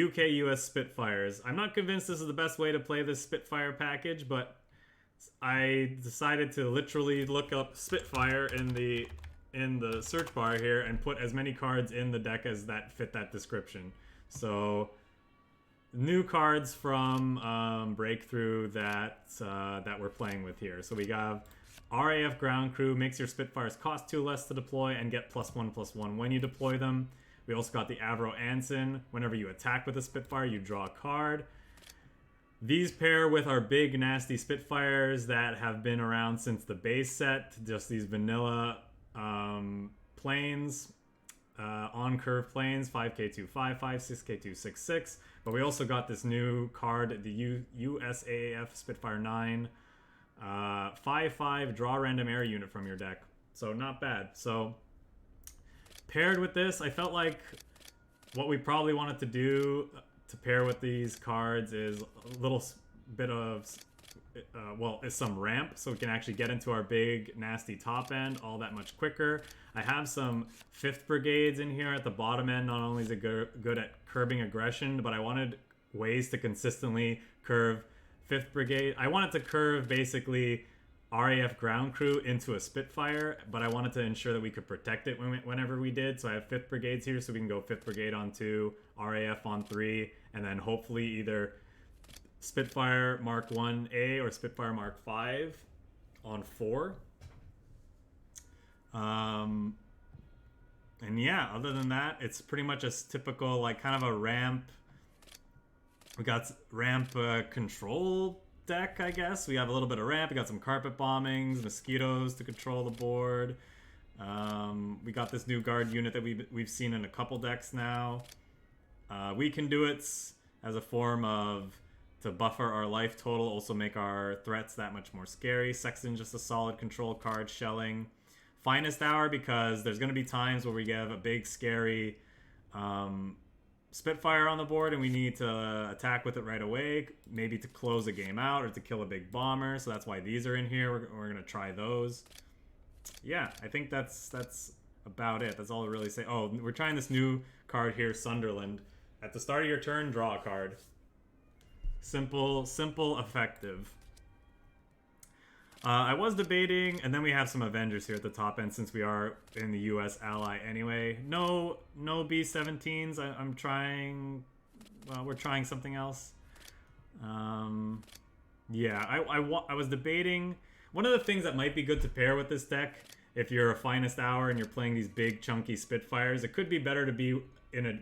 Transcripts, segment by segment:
UK US Spitfires. I'm not convinced this is the best way to play this Spitfire package, but I decided to literally look up Spitfire in the search bar here and put as many cards in the deck as that fit that description. So new cards from Breakthrough that we're playing with here. So we got RAF Ground Crew, makes your Spitfires cost 2 less to deploy and get +1/+1 when you deploy them. We also got the AVRO Anson. Whenever you attack with a Spitfire, you draw a card. These pair with our big nasty Spitfires that have been around since the base set, just these vanilla planes, on curve planes, 5K255, 6K266. But we also got this new card, the USAAF Spitfire IX, 5/5 draw random air unit from your deck. So not bad. So paired with this, I felt like what we probably wanted to do to pair with these cards is a little bit of, well, is some ramp, so we can actually get into our big, nasty top end all that much quicker. I have some 5th Brigades in here at the bottom end. Not only is it good at curbing aggression, but I wanted ways to consistently curve 5th Brigade. I wanted to curve, basically, RAF Ground Crew into a Spitfire, but I wanted to ensure that we could protect it whenever we did. So I have 5th Brigades here, so we can go 5th Brigade on 2, RAF on 3, and then hopefully either Spitfire Mark 1A or Spitfire Mark V on 4. And yeah, other than that, it's pretty much a typical, like, kind of a ramp. We got ramp control deck, I guess. We have a little bit of ramp. We got some carpet bombings, mosquitoes to control the board. We got this new guard unit that we've seen in a couple decks now. We can do it as a form of to buffer our life total, also make our threats that much more scary. Sexton, just a solid control card. Shelling. Finest Hour, because there's going to be times where we have a big, scary Spitfire on the board and we need to attack with it right away, maybe to close a game out or to kill a big bomber. So that's why these are in here. We're going to try those. Yeah, I think that's about it. That's all I really say. Oh, we're trying this new card here, Sunderland. At the start of your turn, draw a card. Simple, effective. I was debating, and then we have some Avengers here at the top end since we are in the US ally anyway. No B-17s. I'm trying... Well, we're trying something else. Yeah, I was debating... One of the things that might be good to pair with this deck, if you're a Finest Hour and you're playing these big, chunky Spitfires, it could be better to be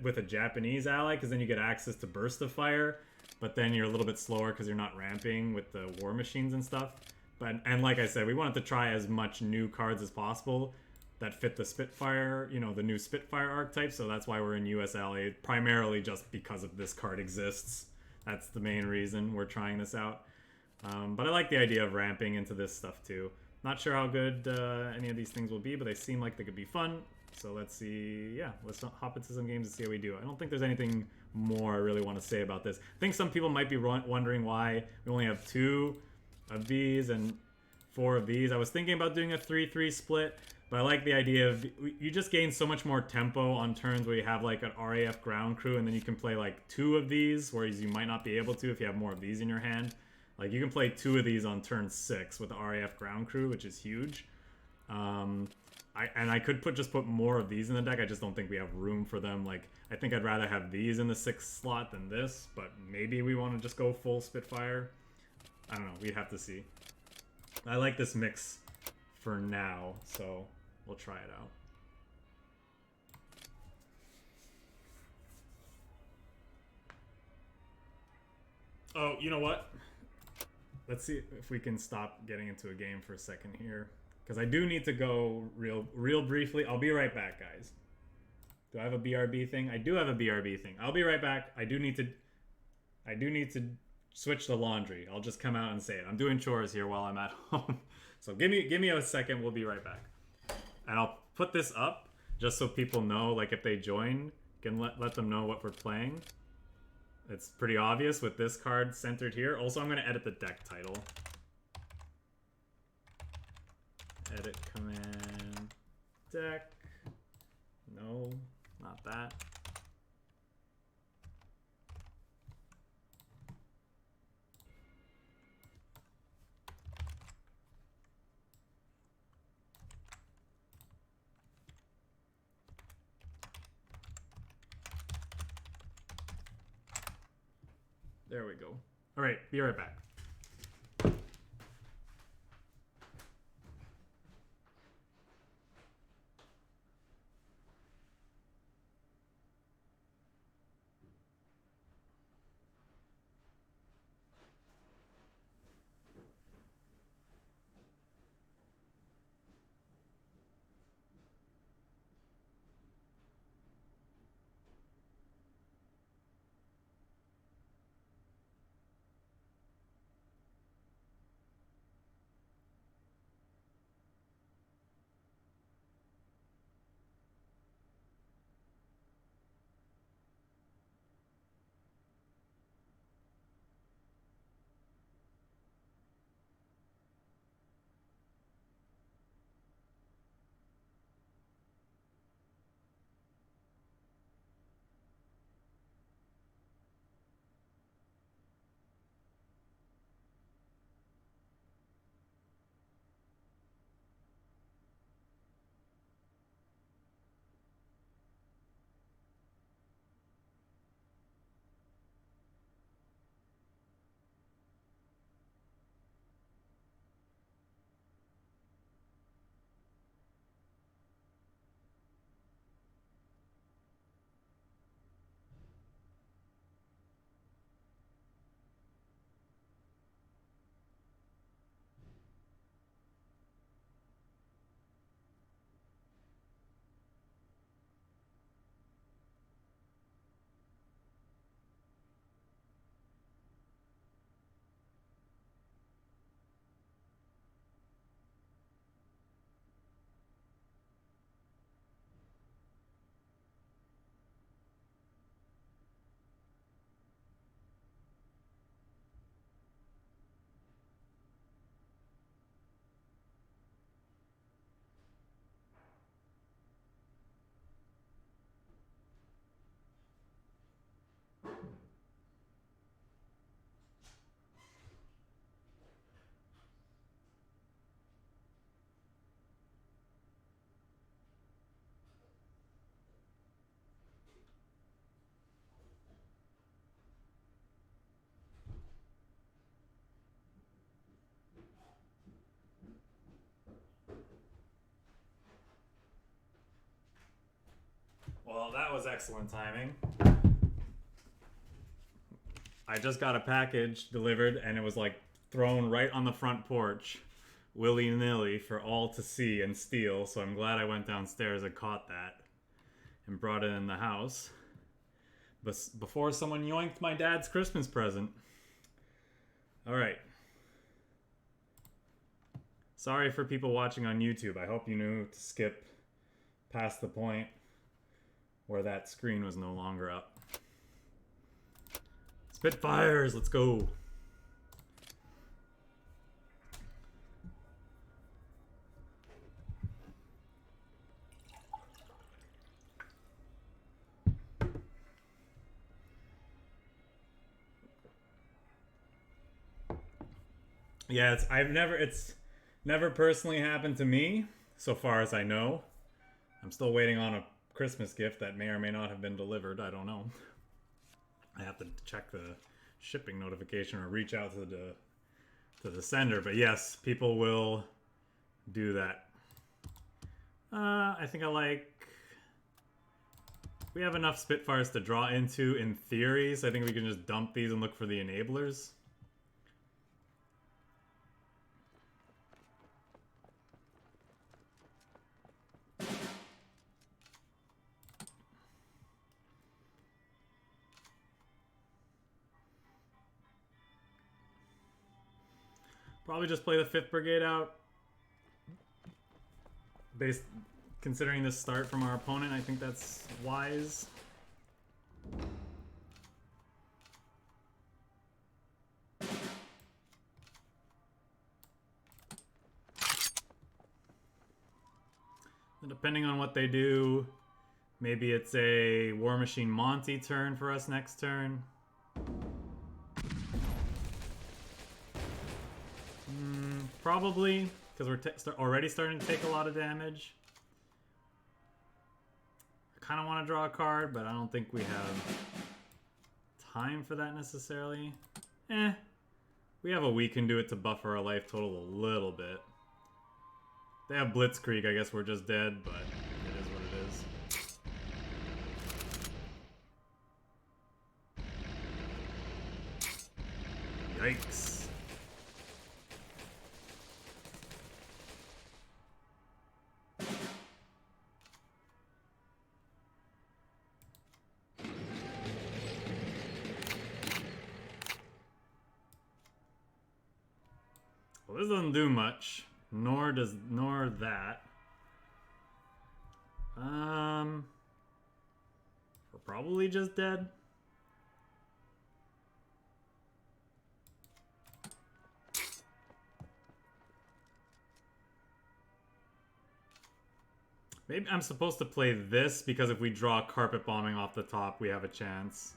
with a Japanese ally, because then you get access to Burst of Fire, but then you're a little bit slower because you're not ramping with the War Machines and stuff. And like I said, we wanted to try as much new cards as possible that fit the Spitfire, you know, the new Spitfire archetype. So that's why we're in US Ally, primarily just because of this card exists. That's the main reason we're trying this out. But I like the idea of ramping into this stuff too. Not sure how good any of these things will be, but they seem like they could be fun. So let's see. Yeah, let's hop into some games and see how we do. I don't think there's anything more I really want to say about this. I think some people might be wondering why we only have 2 of these and 4 of these. I was thinking about doing a 3-3 split, but I like the idea of you just gain so much more tempo on turns where you have like an RAF Ground Crew, and then you can play like 2 of these, whereas you might not be able to if you have more of these in your hand. Like you can play 2 of these on turn 6 with the RAF Ground Crew, which is huge. I could just put more of these in the deck. I just don't think we have room for them. Like, I think I'd rather have these in the 6th slot than this, but maybe we want to just go full Spitfire. I don't know. We'd have to see. I like this mix for now, so we'll try it out. Oh, you know what? Let's see if we can stop getting into a game for a second here, because I do need to go real briefly. I'll be right back, guys. Do I have a BRB thing? I do have a BRB thing. I'll be right back. I do need to switch the laundry. I'll just come out and say it. I'm doing chores here while I'm at home. So give me a second. We'll be right back. And I'll put this up just so people know, like if they join, can let them know what we're playing. It's pretty obvious with this card centered here. Also, I'm going to edit the deck title. Edit command deck. No, not that. There we go. All right, be right back. Well, that was excellent timing. I just got a package delivered and it was like thrown right on the front porch, willy-nilly for all to see and steal. So I'm glad I went downstairs and caught that and brought it in the house. But before someone yoinked my dad's Christmas present. All right. Sorry for people watching on YouTube. I hope you knew to skip past the point where that screen was no longer up. Spitfires, let's go. Yeah, it's never personally happened to me, so far as I know. I'm still waiting on a Christmas gift that may or may not have been delivered. I don't know. I have to check the shipping notification or reach out to the sender. But yes, people will do that. I think we have enough Spitfires to draw into in theory, so I think we can just dump these and look for the enablers. Probably just play the 5th Brigade out. Considering this start from our opponent, I think that's wise. And depending on what they do, maybe it's a War Machine Monty turn for us next turn. Probably, because we're already starting to take a lot of damage. I kind of want to draw a card, but I don't think we have time for that necessarily. Eh. We have a we can do it to buffer our life total a little bit. They have Blitzkrieg, I guess we're just dead, but it is what it is. Yikes. Well, this doesn't do much, nor that. We're probably just dead. Maybe I'm supposed to play this because if we draw carpet bombing off the top, we have a chance.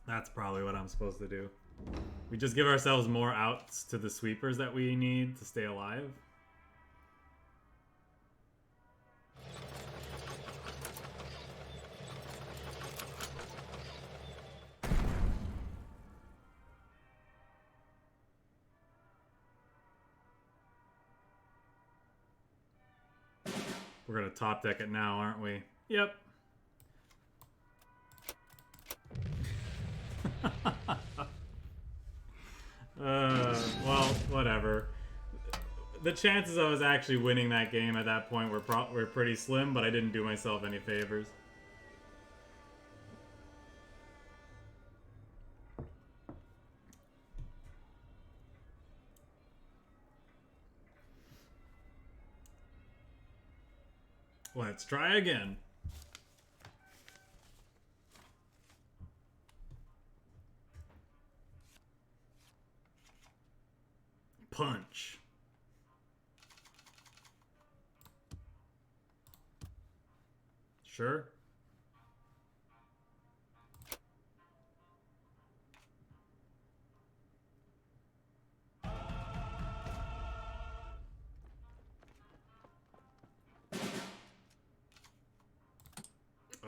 That's probably what I'm supposed to do. We just give ourselves more outs to the sweepers that we need to stay alive. We're gonna top deck it now, aren't we? Yep. Well, whatever. The chances of us actually winning that game at that point were pretty slim, but I didn't do myself any favors. Let's try again. Punch. Sure.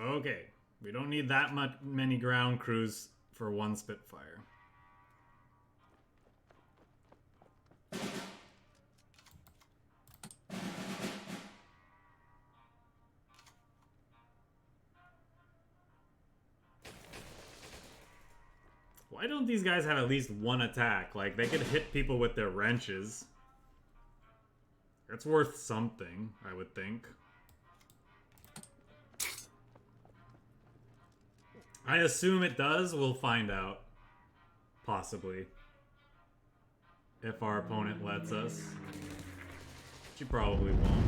Okay, we don't need that many ground crews for one Spitfire. Why don't these guys have at least one attack? Like, they could hit people with their wrenches. That's worth something, I would think. I assume it does. We'll find out. Possibly. If our opponent lets us. She probably won't.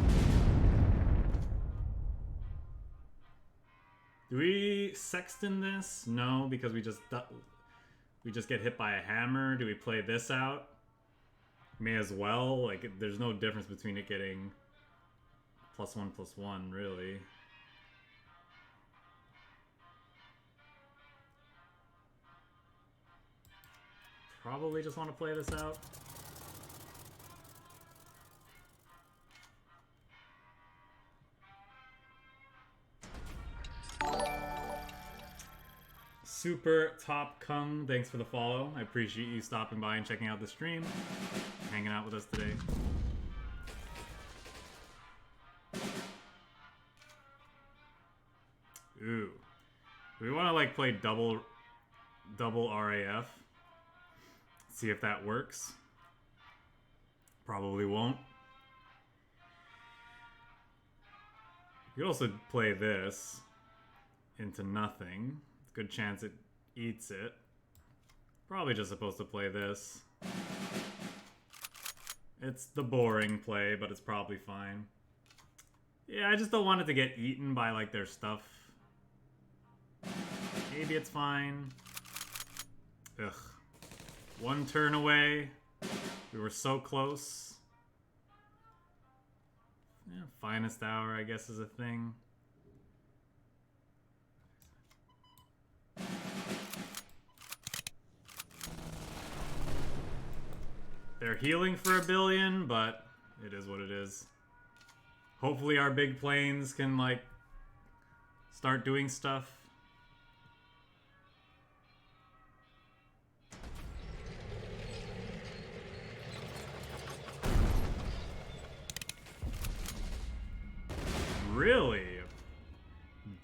Do we sexton this? No, because we just get hit by a hammer. Do we play this out? May as well. Like, there's no difference between it getting +1/+1, really. Probably just want to play this out. Super Top Kung, thanks for the follow. I appreciate you stopping by and checking out the stream, hanging out with us today. Ooh, do we want to like play double RAF? See if that works. Probably won't. You could also play this into nothing. Good chance it eats it. Probably just supposed to play this. It's the boring play, but it's probably fine. Yeah, I just don't want it to get eaten by like their stuff. Maybe it's fine. Ugh. One turn away. We were so close. Yeah, finest hour, I guess, is a thing. They're healing for 1 billion, but it is what it is. Hopefully our big planes can, like, start doing stuff.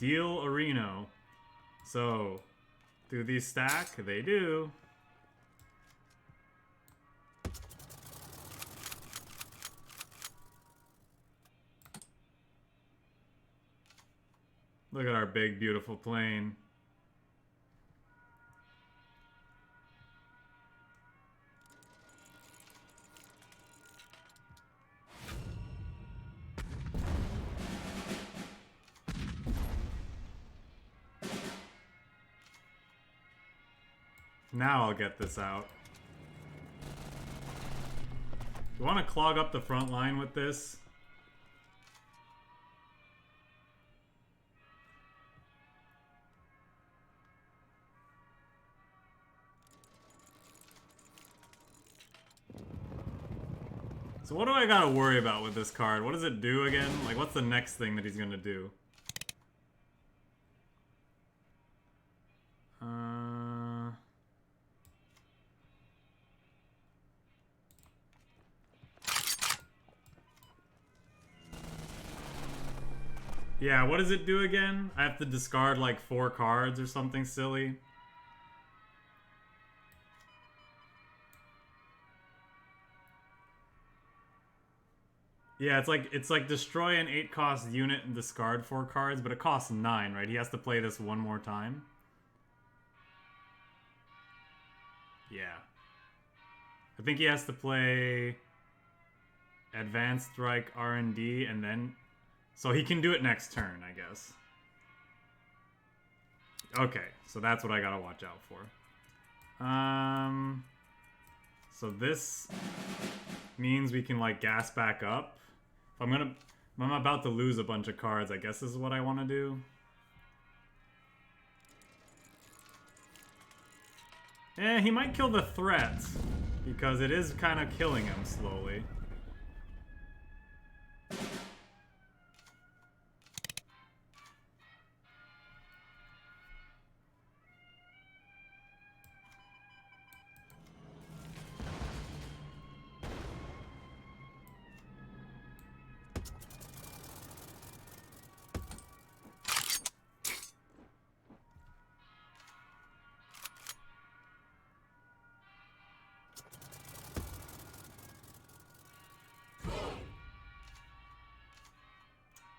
Steel Areno. So, do these stack? They do. Look at our big, beautiful plane. Now I'll get this out. You want to clog up the front line with this? So what do I gotta worry about with this card? What does it do again? Like, what's the next thing that he's gonna do? Yeah, what does it do again? I have to discard like 4 cards or something silly. Yeah, it's like destroy an 8-cost unit and discard 4 cards, but it costs 9, right? He has to play this one more time. Yeah. I think he has to play Advanced Strike, R&D, and then... So he can do it next turn, I guess. Okay, so that's what I gotta watch out for. So this means we can, like, gas back up. If I'm about to lose a bunch of cards, I guess this is what I want to do. Eh, he might kill the threat, because it is kind of killing him slowly.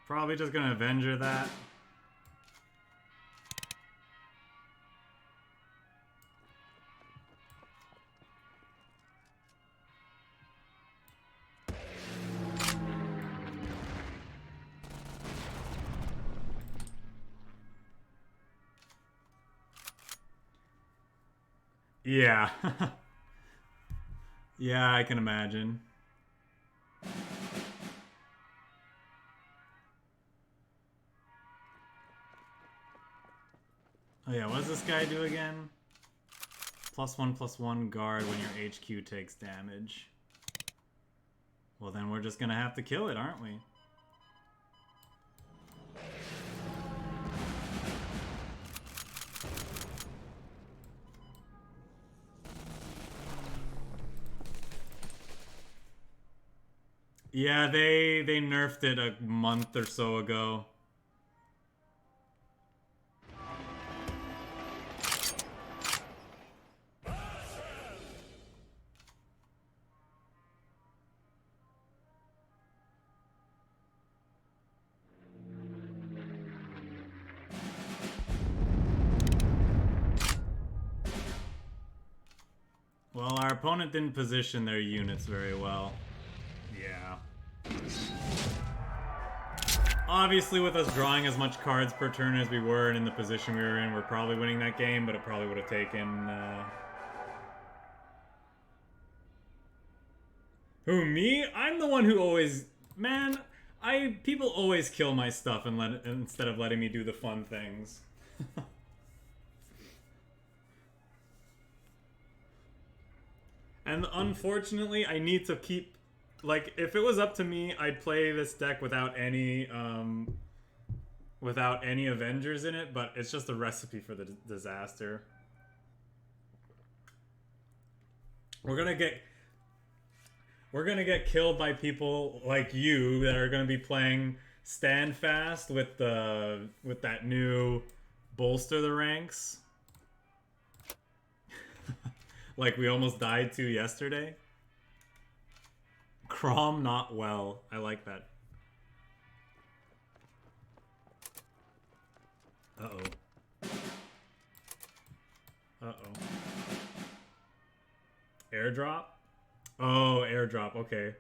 Probably just gonna Avenger that. Yeah. Yeah, I can imagine. Oh yeah, what does this guy do again? +1/+1 guard when your HQ takes damage. Well then we're just gonna have to kill it, aren't we? Yeah, they nerfed it a month or so ago. Well, our opponent didn't position their units very well. Yeah. Obviously, with us drawing as much cards per turn as we were and in the position we were in, we're probably winning that game, but it probably would have taken... Who, me? I'm the one who always... Man, people always kill my stuff and instead of letting me do the fun things. And unfortunately, I need to keep... Like, if it was up to me, I'd play this deck without any Avengers in it, but it's just a recipe for the disaster. We're gonna get killed by people like you that are gonna be playing stand fast with that new bolster the ranks. Like we almost died to yesterday. Crom not well. I like that. Uh-oh. Uh-oh. Airdrop? Oh, airdrop. Okay.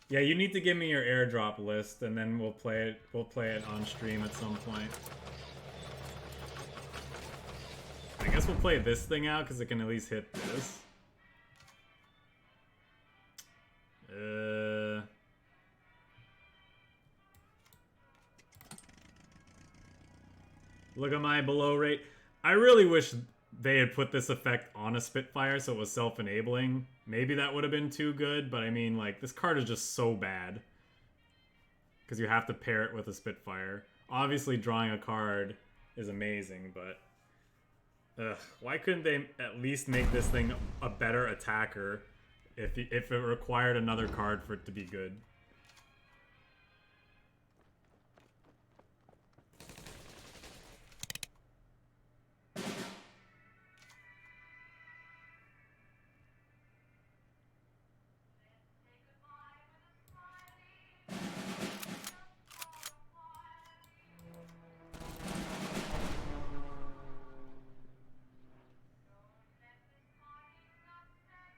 Yeah, you need to give me your airdrop list, and then we'll play it. We'll play it on stream at some point. I guess we'll play this thing out because it can at least hit this. Look at my below rate. I really wish they had put this effect on a Spitfire so it was self-enabling. Maybe that would have been too good, but I mean, like, this card is just so bad. Because you have to pair it with a Spitfire. Obviously, drawing a card is amazing, but... Ugh, why couldn't they at least make this thing a better attacker if it required another card for it to be good?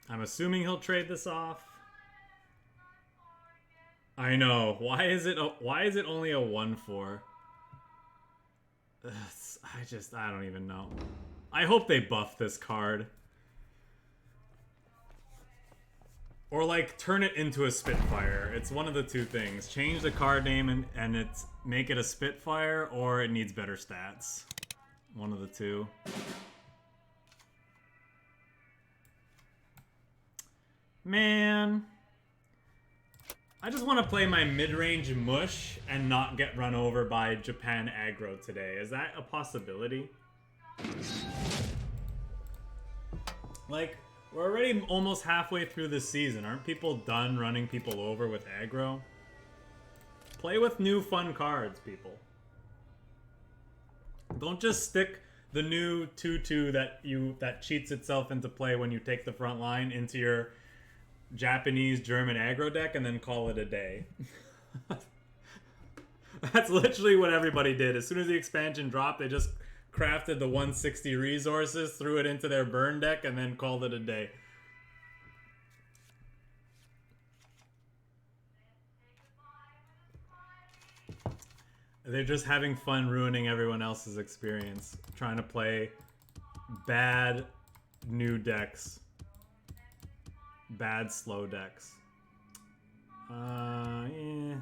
I'm assuming he'll trade this off. I know. Why is it only a 1/4? I don't even know. I hope they buff this card. Or like turn it into a Spitfire. It's one of the two things. Change the card name and it's make it a Spitfire, or it needs better stats. One of the two. Man, I just want to play my mid-range mush and not get run over by Japan aggro today. Is that a possibility? Like, we're already almost halfway through the season. Aren't people done running people over with aggro? Play with new fun cards, people. Don't just stick the new 2/2 that cheats itself into play when you take the front line into your Japanese German aggro deck and then call it a day. That's literally what everybody did. As soon as the expansion dropped, they just crafted the 160 resources, threw it into their burn deck, and then called it a day. They're just having fun ruining everyone else's experience, trying to play bad new decks. Bad slow decks. Yeah.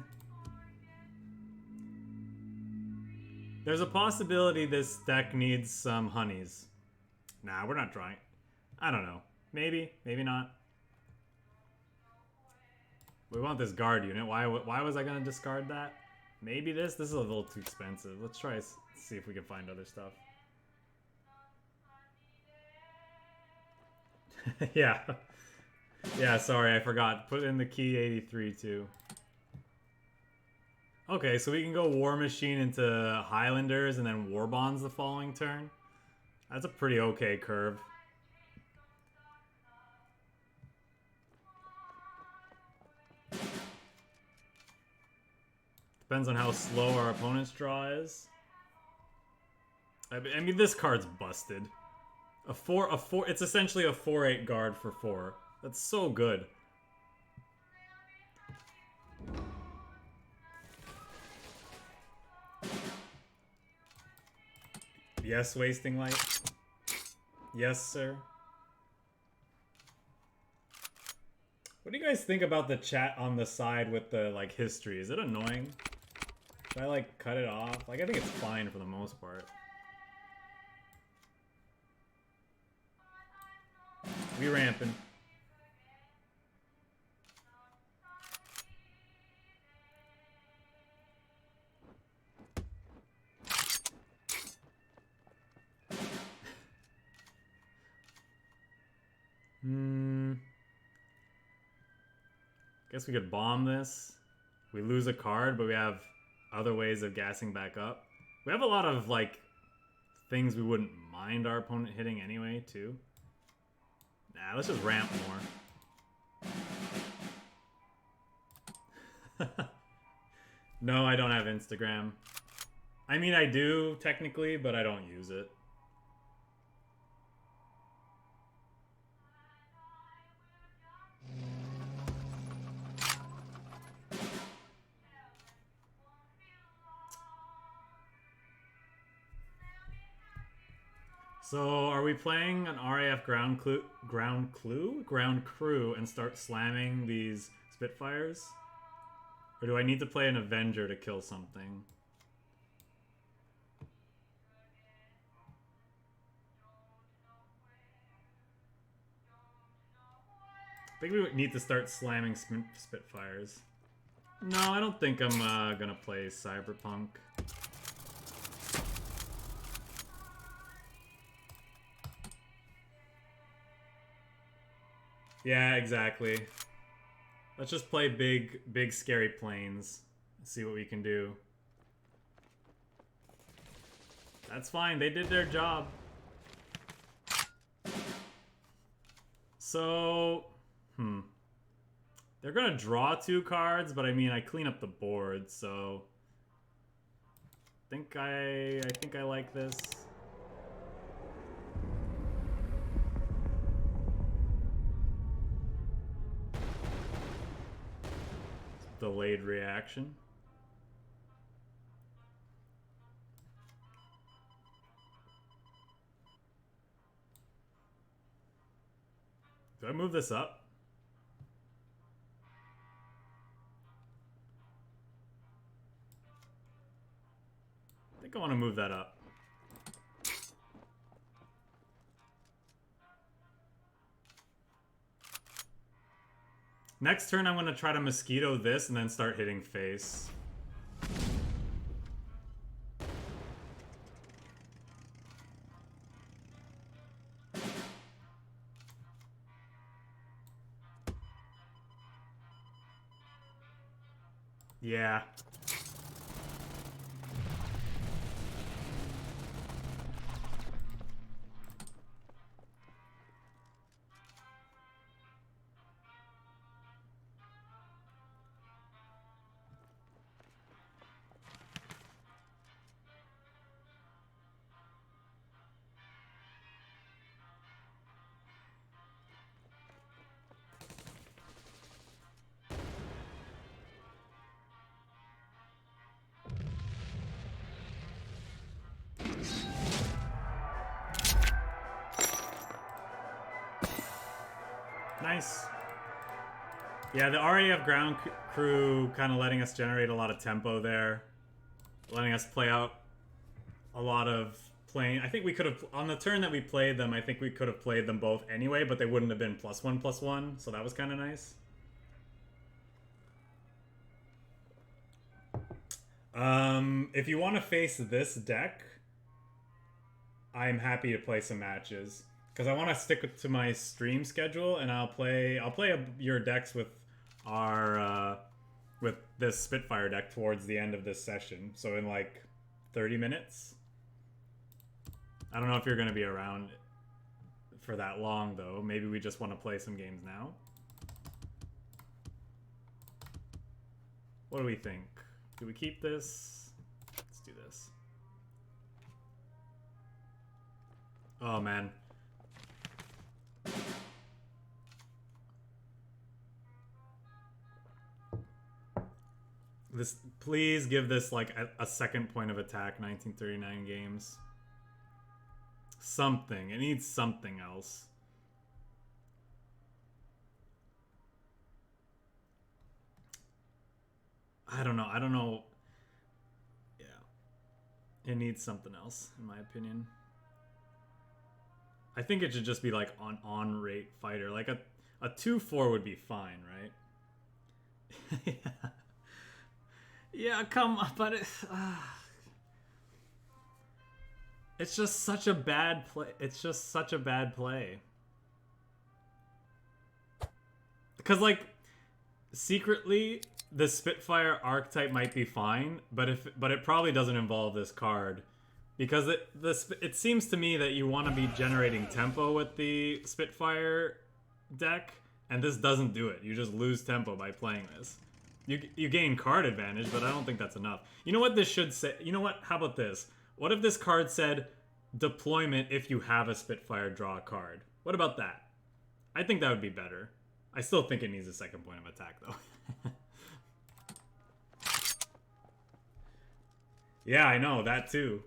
There's a possibility this deck needs some honeys. Nah, we're not drawing. I don't know. Maybe, maybe not. We want this guard unit. Why was I gonna discard that? Maybe this? This is a little too expensive. Let's try see if we can find other stuff. Yeah. Yeah, sorry, I forgot. Put in the key 83 too. Okay, so we can go War Machine into Highlanders and then War Bonds the following turn. That's a pretty okay curve. Depends on how slow our opponent's draw is. I mean, this card's busted. It's essentially a 4/8 guard for 4. That's so good. Yes, wasting light. Yes, sir. What do you guys think about the chat on the side with the, like, history? Is it annoying? Should I, like, cut it off? Like, I think it's fine for the most part. We ramping. Guess we could bomb this. We lose a card, but we have other ways of gassing back up. We have a lot of, like, things we wouldn't mind our opponent hitting anyway, too. Nah, let's just ramp more. No, I don't have Instagram. I mean, I do, technically, but I don't use it. So, are we playing an RAF ground crew and start slamming these Spitfires? Or do I need to play an Avenger to kill something? I think we need to start slamming Spitfires. No, I don't think I'm gonna play Cyberpunk. Yeah, exactly. Let's just play big scary planes. See what we can do. That's fine, they did their job. So, they're gonna draw 2 cards, but I mean, I clean up the board, so I think I like this. Delayed reaction. Do I move this up? I think I want to move that up. Next turn, I'm going to try to Mosquito this and then start hitting face. Yeah. Nice. Yeah, the RAF ground crew kind of letting us generate a lot of tempo there. Letting us play out a lot of playing. I think we could have, on the turn that we played them, I think we could have played them both anyway, but they wouldn't have been +1/+1, so that was kind of nice. If you want to face this deck, I'm happy to play some matches. Because I want to stick to my stream schedule, and I'll play your decks with our with this Spitfire deck towards the end of this session. So in like 30 minutes. I don't know if you're going to be around for that long, though. Maybe we just want to play some games now. What do we think? Do we keep this? Let's do this. Oh, man. This, please give this like a second point of attack, 1939 games. Something. It needs something else. I don't know. I don't know. Yeah. It needs something else, in my opinion. I think it should just be like on rate fighter. Like a 2/4 would be fine, right? Yeah. Yeah, come on, but it's just such a bad play. It's just such a bad play. Because, like, secretly, the Spitfire archetype might be fine, but it probably doesn't involve this card, because it seems to me that you want to be generating tempo with the Spitfire deck, and this doesn't do it. You just lose tempo by playing this. You gain card advantage, but I don't think that's enough. You know what this should say? You know what? How about this? What if this card said deployment if you have a Spitfire, draw a card? What about that? I think that would be better. I still think it needs a second point of attack, though. Yeah, I know, that too.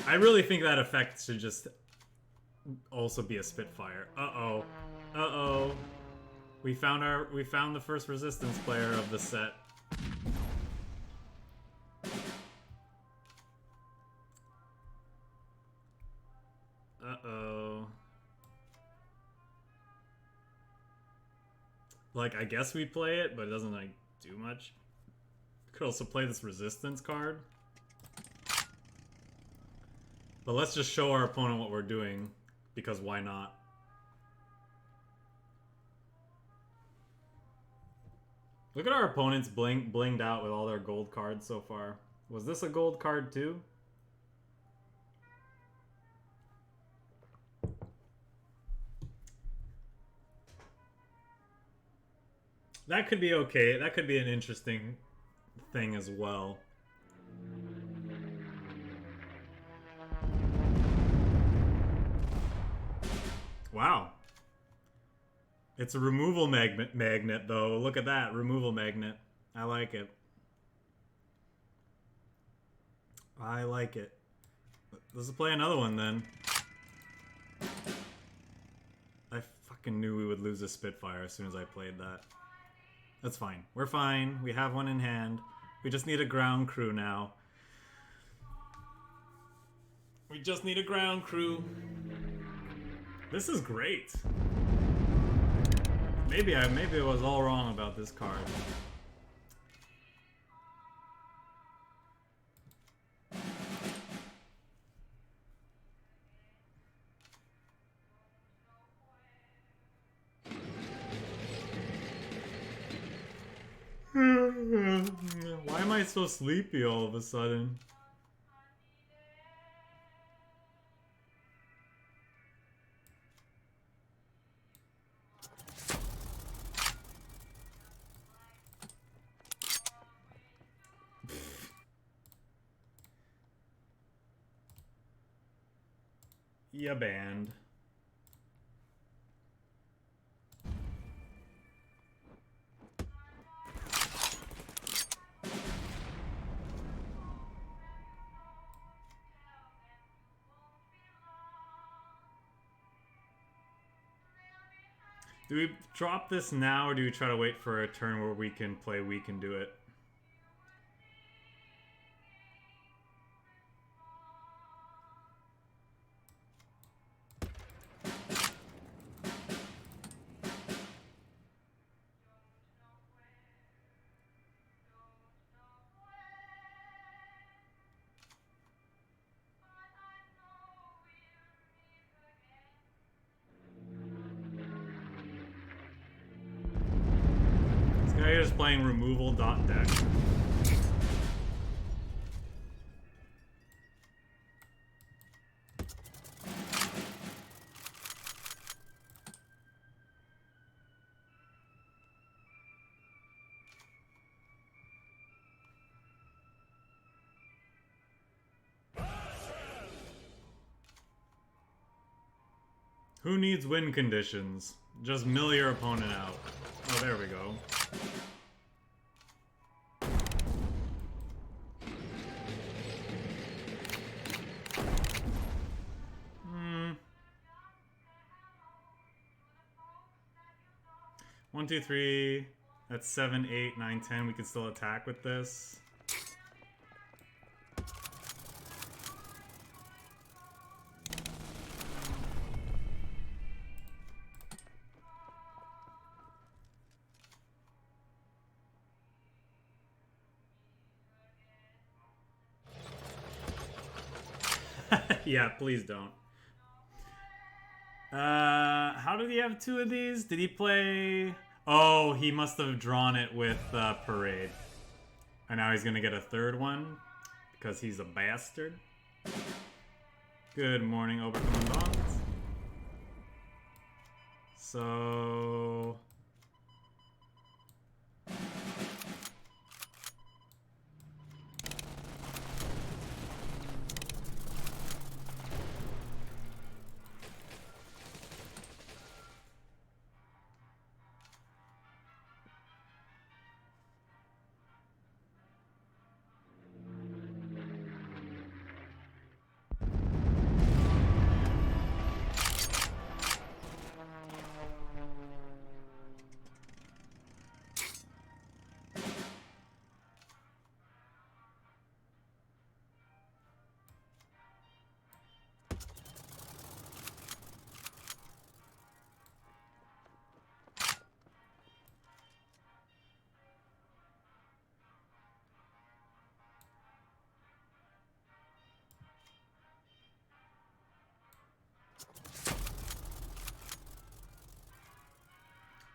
I really think that effect should just also be a Spitfire. Uh-oh. Uh-oh. We found the first resistance player of the set. Uh-oh. Like, I guess we play it, but it doesn't, like, do much. Could also play this resistance card. But let's just show our opponent what we're doing, because why not? Look at our opponents blinged out with all their gold cards so far. Was this a gold card too? That could be okay. That could be an interesting thing as well. Wow. It's a removal magnet, though. Look at that. Removal magnet. I like it. I like it. Let's play another one, then. I fucking knew we would lose a Spitfire as soon as I played that. That's fine. We're fine. We have one in hand. We just need a ground crew now. We just need a ground crew. This is great. Maybe I was all wrong about this card. Why am I so sleepy all of a sudden? Yeah, banned. Do we drop this now, or do we try to wait for a turn where we can play We Can Do It? Just playing removal dot deck. Who needs win conditions? Just mill your opponent out. Oh, there we go. One, two, three. That's 7, 8, 9, 10. We can still attack with this. Yeah, please don't. How did he have two of these? Did he play... Oh, he must have drawn it with Parade. And now he's gonna get a third one because he's a bastard. Good morning, Oberkommandant. So...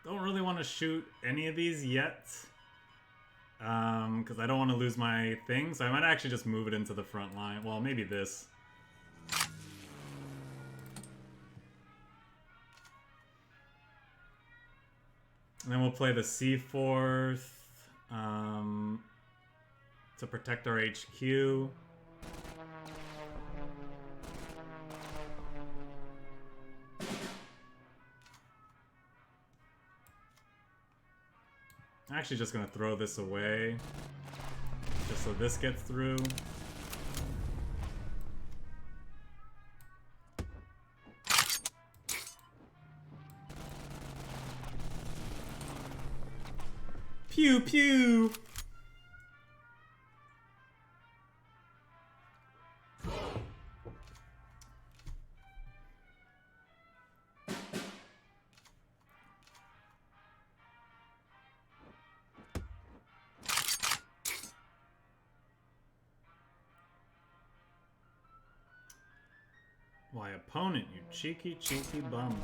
Don't really want to shoot any of these yet. Because I don't want to lose my thing. So I might actually just move it into the front line. Well, maybe this. And then we'll play the SEAFORTH to protect our HQ. I'm actually just gonna throw this away, just so this gets through. Pew pew! Why, opponent, you cheeky, cheeky bum.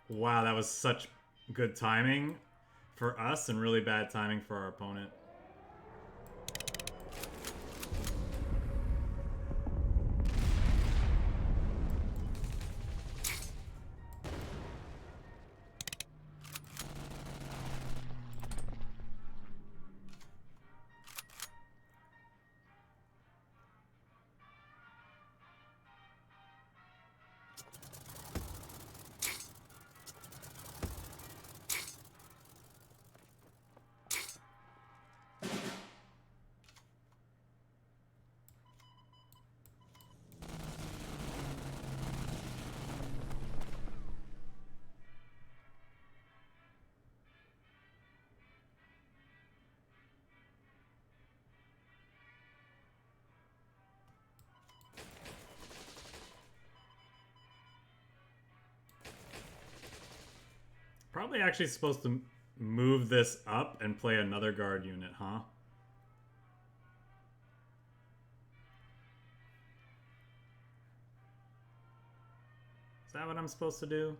Wow, that was such good timing for us and really bad timing for our opponent. Probably actually supposed to move this up and play another guard unit, huh? Is that what I'm supposed to do?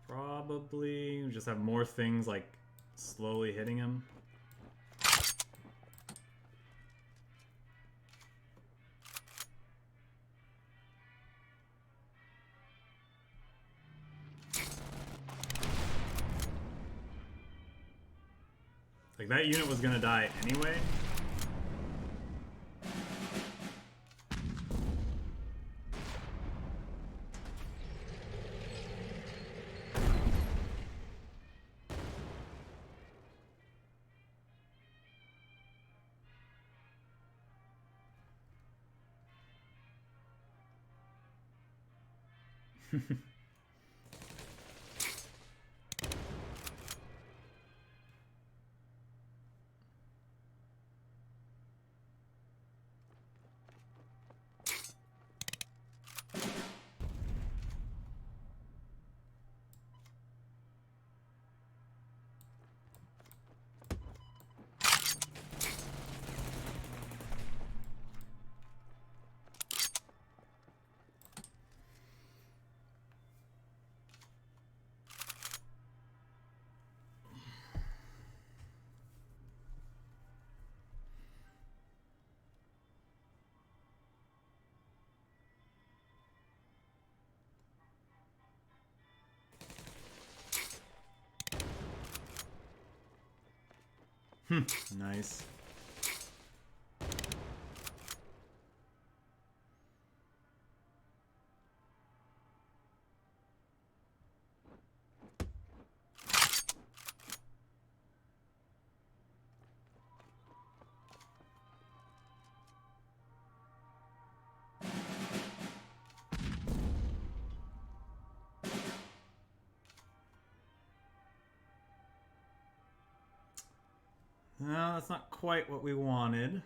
Probably. Just have more things like slowly hitting him. Like, that unit was gonna die anyway. Nice. No, that's not quite what we wanted.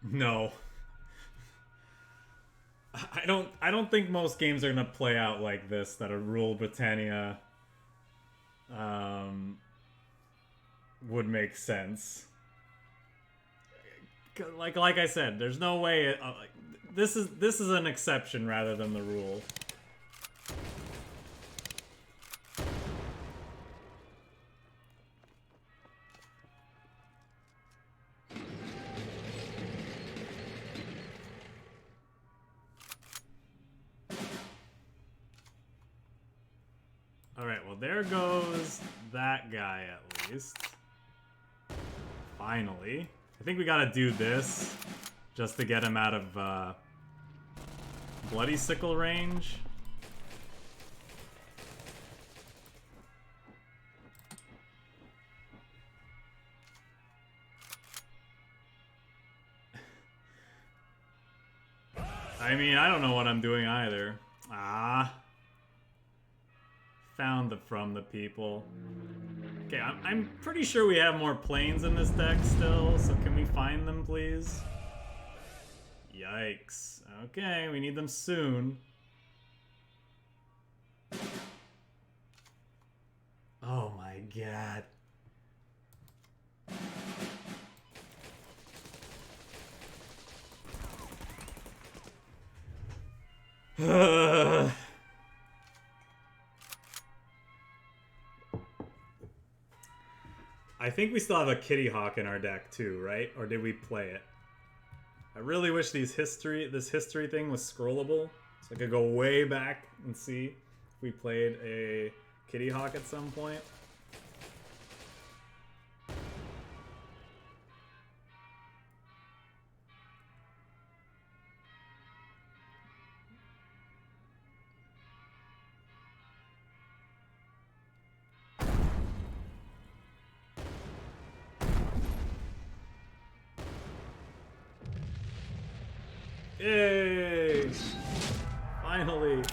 No. I don't think most games are gonna play out like this, that a Rule Britannia would make sense. Like I said, there's no way this is an exception rather than the rule. Alright, well there goes that guy at least. Finally. I think we gotta do this just to get him out of Bloody Sickle range. I mean, I don't know what I'm doing either. Ah. Found from the people. Okay, I'm pretty sure we have more planes in this deck still, so can we find them, please? Yikes. Okay, we need them soon. Oh my god. I think we still have a KITTYHAWK in our deck too, right? Or did we play it? I really wish this history thing was scrollable, so I could go way back and see if we played a KITTYHAWK at some point. Yay! Finally!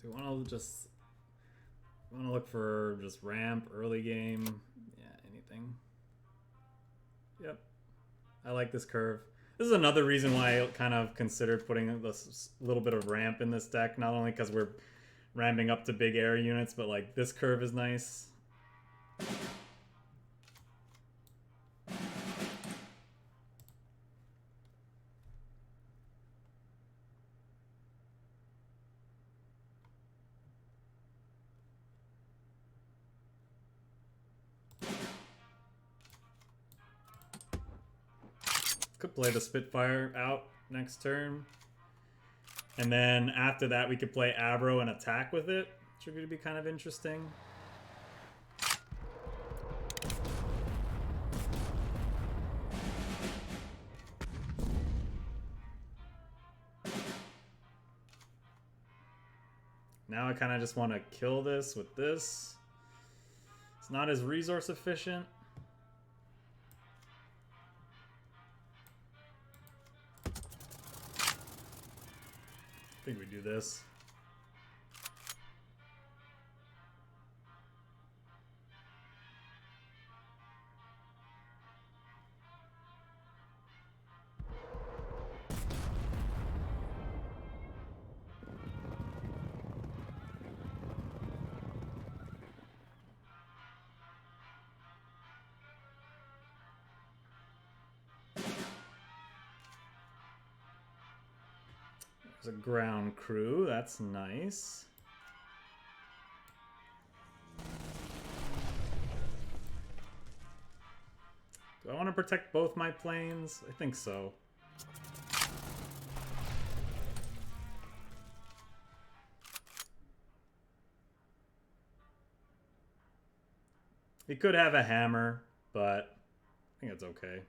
Do you want to look for just ramp, early game? Yeah, anything. Yep. I like this curve. This is another reason why I kind of considered putting this little bit of ramp in this deck, not only because we're ramping up to big air units, but like this curve is nice. Could play the Spitfire out next turn. And then after that we could play AVRO and attack with it, which would be kind of interesting. Now I kind of just want to kill this with this. It's not as resource efficient. I think we do this. There's a ground crew, that's nice. Do I want to protect both my planes? I think so. He could have a hammer, but I think it's okay.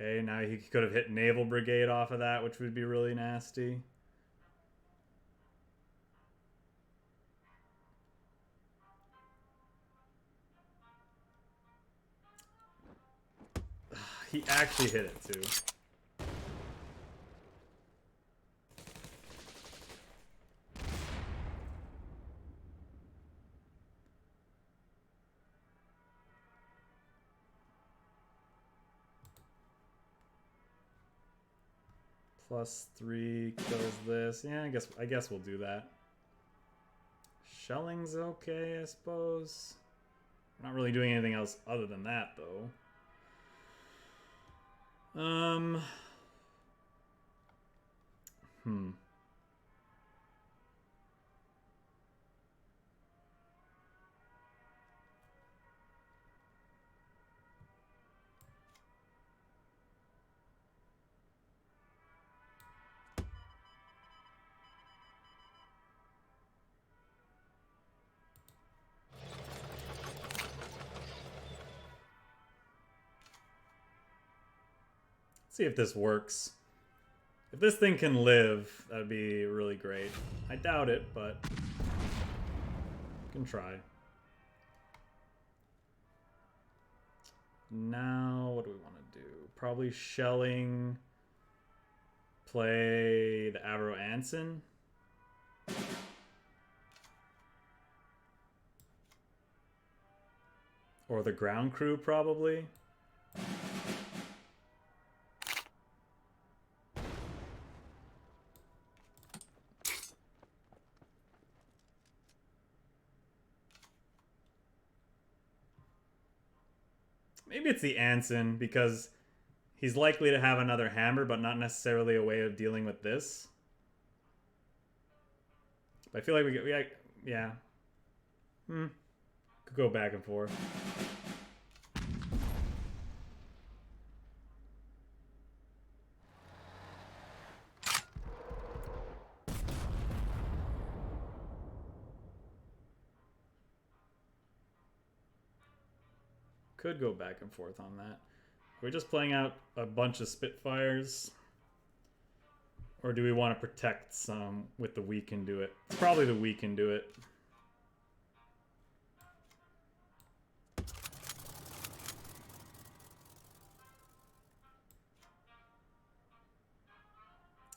Okay, now he could have hit Naval Brigade off of that, which would be really nasty. He actually hit it too. +3 kills this. Yeah, I guess we'll do that. Shelling's okay, I suppose. We're not really doing anything else other than that, though. See if this works. If this thing can live, that'd be really great. I doubt it, but can try. Now, what do we want to do? Probably shelling. Play the AVRO ANSON. Or the ground crew, probably. Maybe it's the Anson, because he's likely to have another hammer, but not necessarily a way of dealing with this. But I feel like yeah. Could go back and forth. Could go back and forth on that. Are we just playing out a bunch of Spitfires? Or do we want to protect some with the we can do it? Probably the we can do it.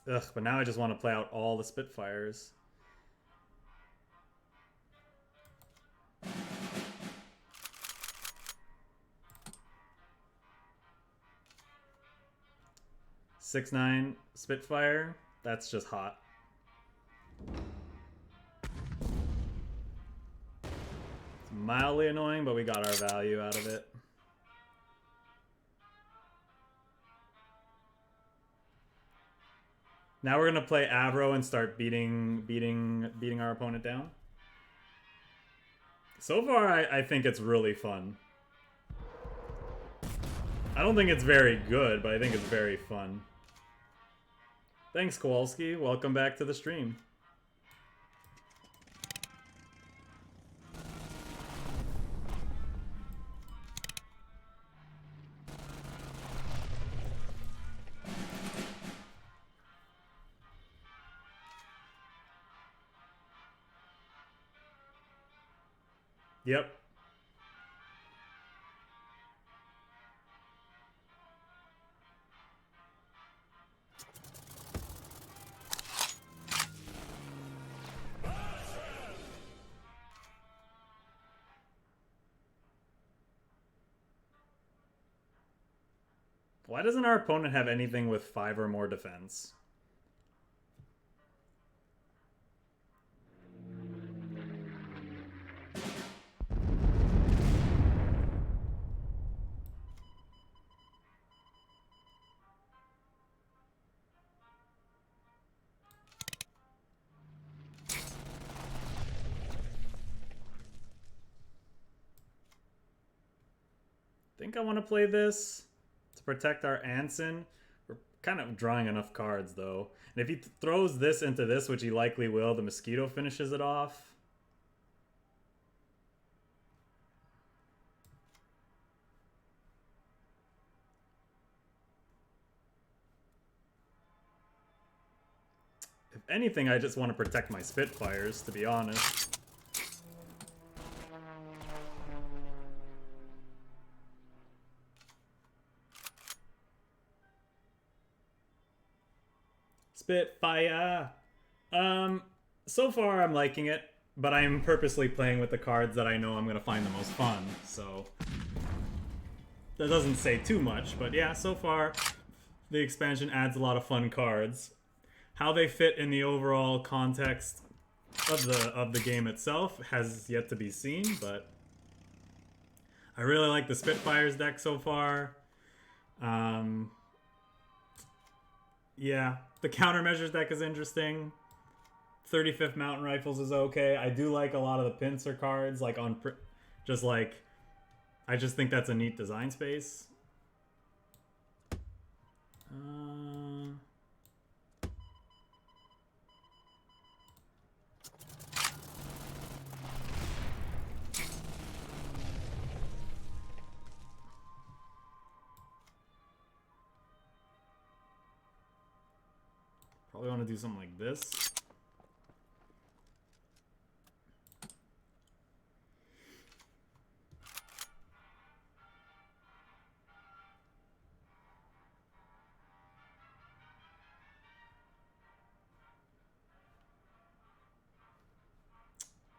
Ugh, but now I just want to play out all the Spitfires. '69 Spitfire, that's just hot. It's mildly annoying, but we got our value out of it. Now we're gonna play AVRO and start beating our opponent down. So far, I think it's really fun. I don't think it's very good, but I think it's very fun. Thanks, Kowalski. Welcome back to the stream. Yep. Why doesn't our opponent have anything with 5 or more defense? I think I want to play this to protect our Anson. We're kind of drawing enough cards, though. And if he throws this into this, which he likely will, the Mosquito finishes it off. If anything, I just want to protect my Spitfires, to be honest. Spitfire! So far I'm liking it, but I'm purposely playing with the cards that I know I'm going to find the most fun, so... That doesn't say too much, but yeah, so far the expansion adds a lot of fun cards. How they fit in the overall context of the game itself has yet to be seen, but I really like the Spitfires deck so far. Yeah, the countermeasures deck is interesting. 35th Mountain Rifles is okay. I do like a lot of the pincer cards, like on just like I just think that's a neat design space. Probably want to do something like this.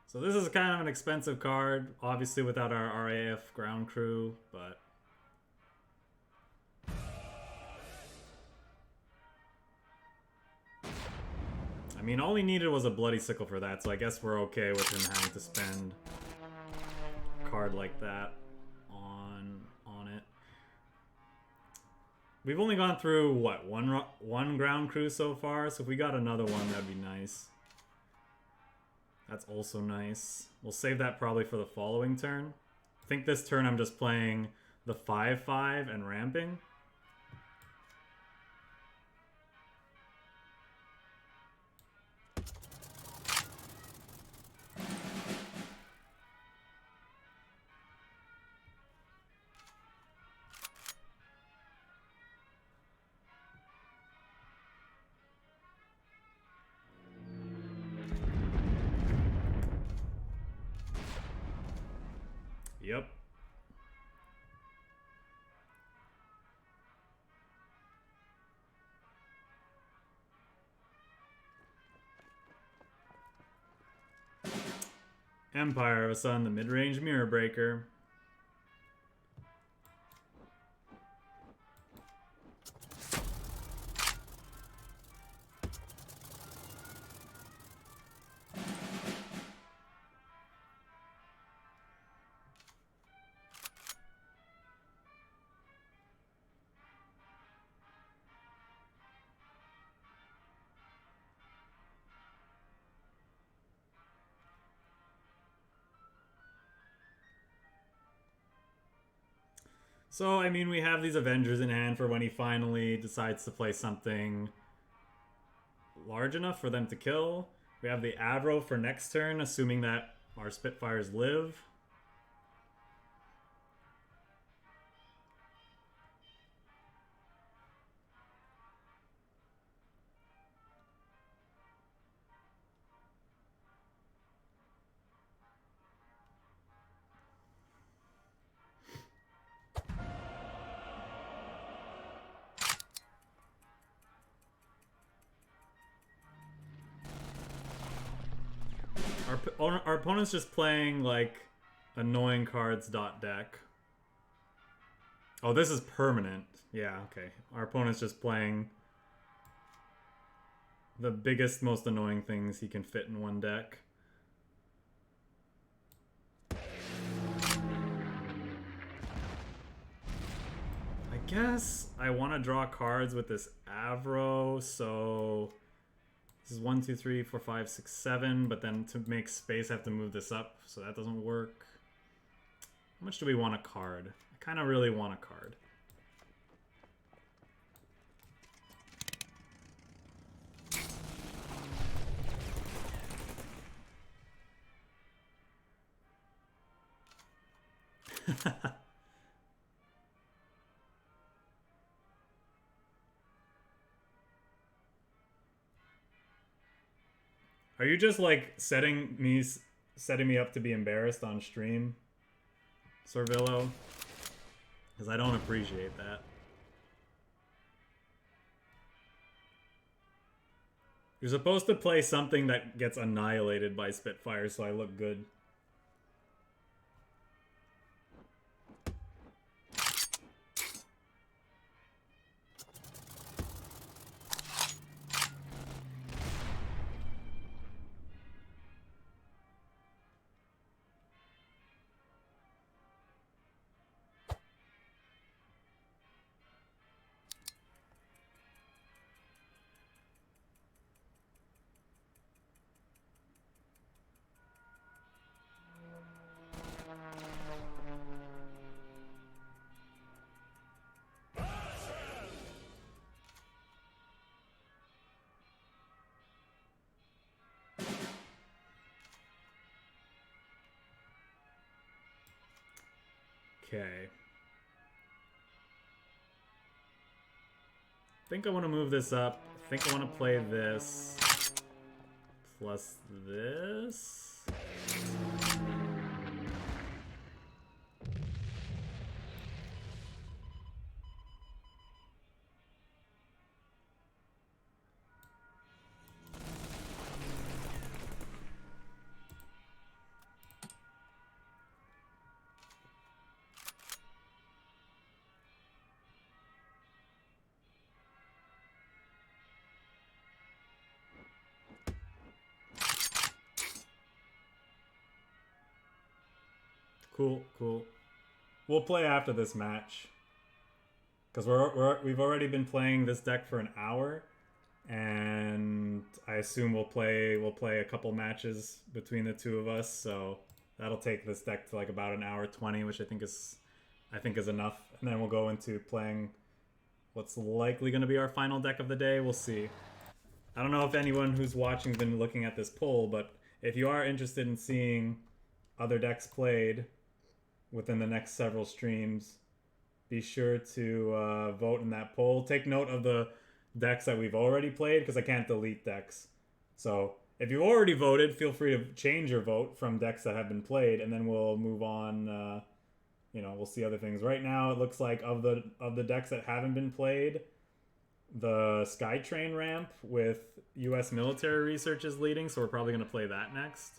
So this is kind of an expensive card, obviously without our RAF Ground Crew, but... I mean, all he needed was a Bloody Sickle for that, so I guess we're okay with him having to spend a card like that on it. We've only gone through, what, one Ground Crew so far, so if we got another one, that'd be nice. That's also nice. We'll save that probably for the following turn. I think this turn I'm just playing the 5/5 and ramping. Yep. Empire of a Sun, the mid-range Mirror Breaker. So, I mean, we have these Avengers in hand for when he finally decides to play something large enough for them to kill. We have the AVRO for next turn, assuming that our Spitfires live. our opponent's just playing like annoying cards dot deck. Oh, this is permanent. Yeah, okay. Our opponent's just playing the biggest, most annoying things he can fit in one deck. I guess I want to draw cards with this AVRO, so this is 1, 2, 3, 4, 5, 6, 7, but then to make space I have to move this up, so that doesn't work. How much do we want a card? I kind of really want a card. Are you just like setting me up to be embarrassed on stream, Servillo? Because I don't appreciate that. You're supposed to play something that gets annihilated by Spitfire, so I look good. Okay. I think I want to move this up. I think I want to play this plus this. Cool, cool. We'll play after this match. Because we've already been playing this deck for an hour. And I assume we'll play a couple matches between the two of us. So that'll take this deck to like about an hour 20, which I think is enough. And then we'll go into playing what's likely going to be our final deck of the day. We'll see. I don't know if anyone who's watching has been looking at this poll, but if you are interested in seeing other decks played within the next several streams, be sure to vote in that poll. Take note of the decks that we've already played, because I can't delete decks. So if you've already voted, feel free to change your vote from decks that have been played, and then we'll move on. You know, we'll see other things. Right now, it looks like of the decks that haven't been played, the Skytrain ramp with U.S. military research is leading, so we're probably going to play that next.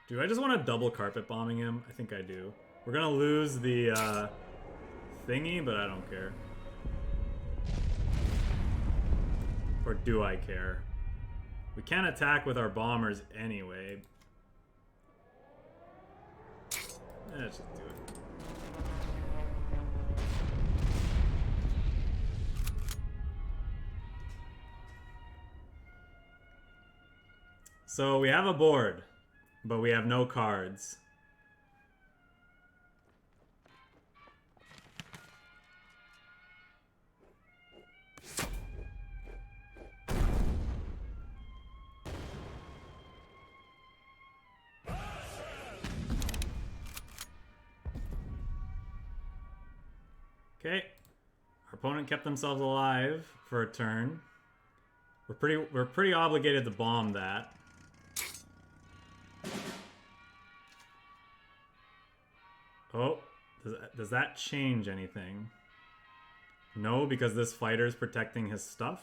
Do I just want to double carpet bombing him? I think I do. We're going to lose the thingy, but I don't care. Or do I care? We can't attack with our bombers anyway. Let's just do it. So we have a board, but we have no cards. Okay, our opponent kept themselves alive for a turn. We're pretty obligated to bomb that. Oh, does that change anything? No, because this fighter's protecting his stuff.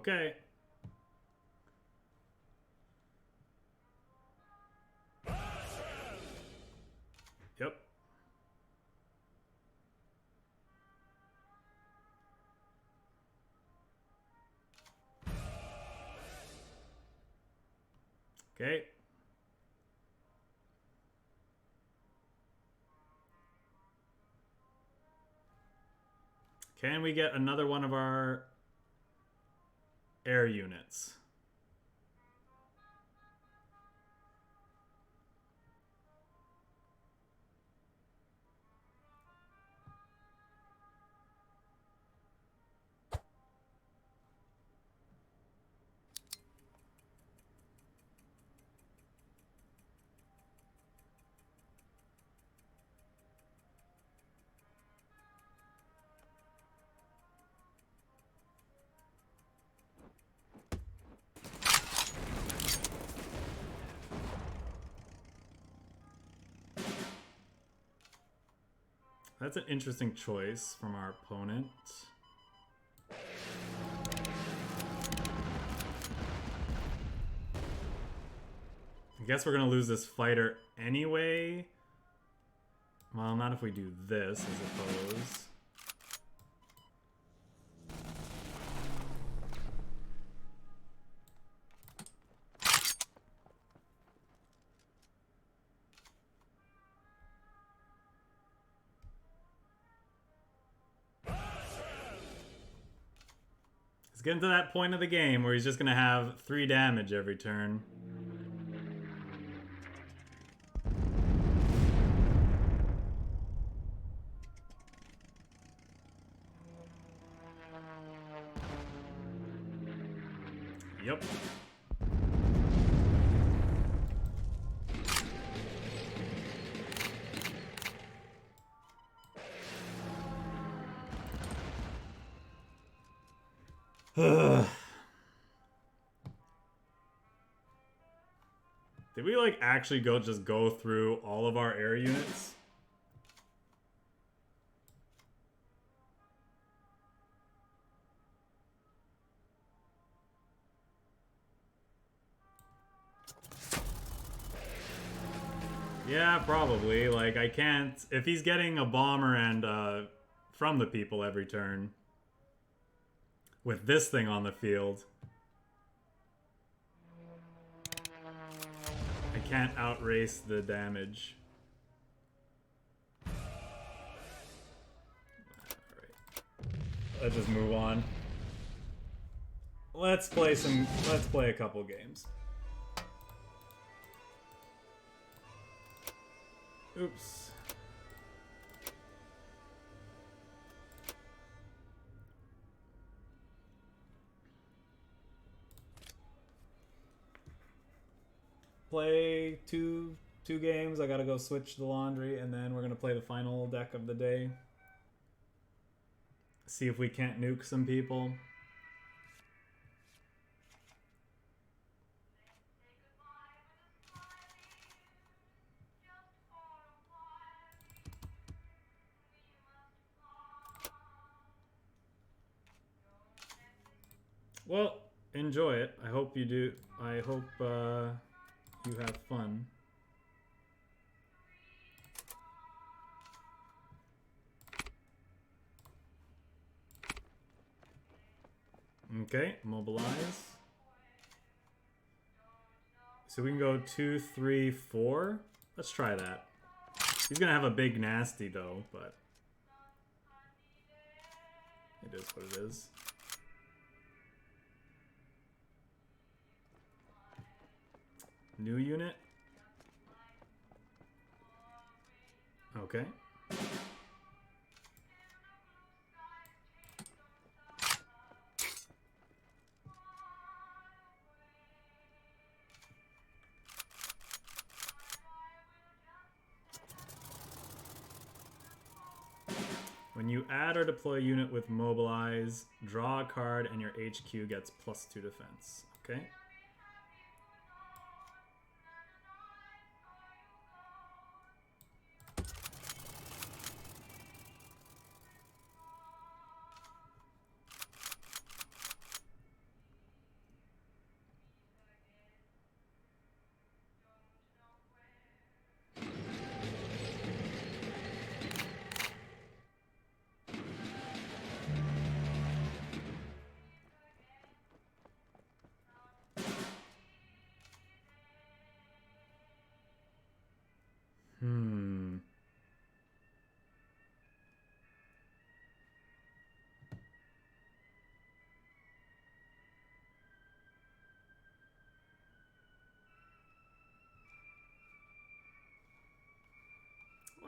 Okay. Yep. Okay. Can we get another one of our air units? That's an interesting choice from our opponent. I guess we're gonna lose this fighter anyway. Well, not if we do this, I suppose. It's getting to that point of the game where he's just gonna have 3 damage every turn. Yep. Did we like actually just go through all of our air units? Yeah, probably. Like, I can't... If he's getting a bomber and from the people every turn with this thing on the field, I can't outrace the damage. Alright. Let's just move on. Let's play a couple games. Oops. Play two games. I gotta go switch the laundry, and then we're gonna play the final deck of the day. See if we can't nuke some people. Well, enjoy it. I hope you do. I hope you have fun. Okay, mobilize. So we can go 2, 3, 4. Let's try that. He's gonna have a big nasty though, but it is what it is. New unit. Okay. When you add or deploy a unit with mobilize, draw a card and your HQ gets +2 defense. Okay.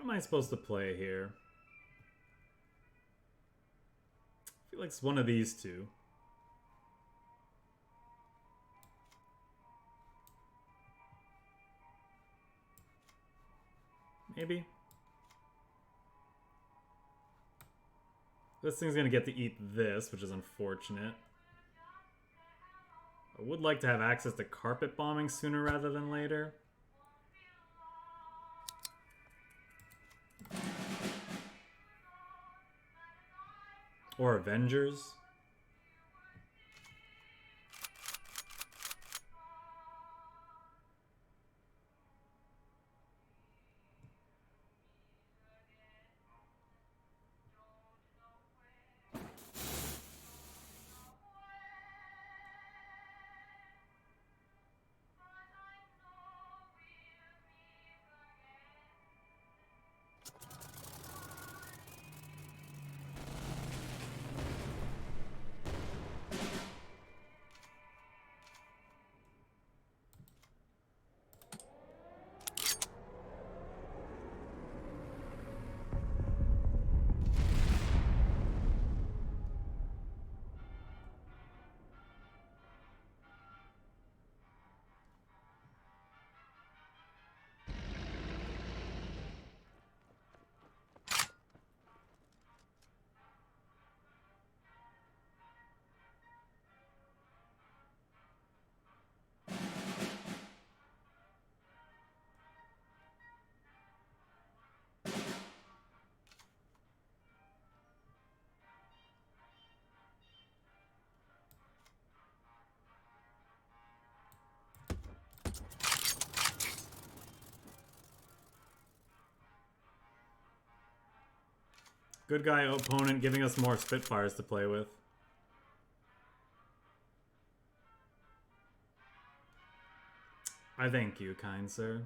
What am I supposed to play here? I feel like it's one of these two. Maybe. This thing's gonna get to eat this, which is unfortunate. I would like to have access to carpet bombing sooner rather than later. Or Avengers. Good guy opponent giving us more Spitfires to play with. I thank you, kind sir.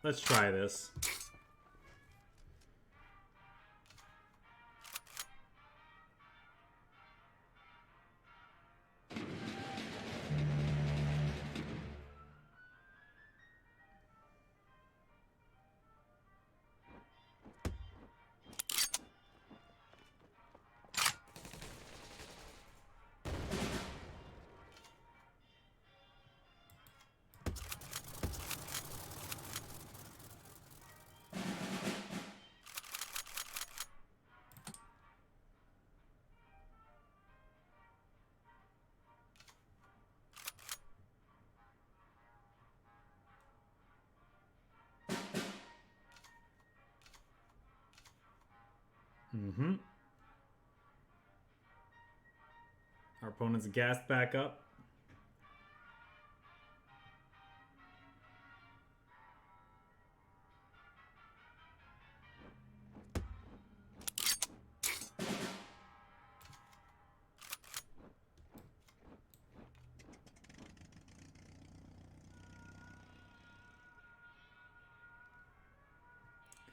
Let's try this. Our opponent's gassed back up.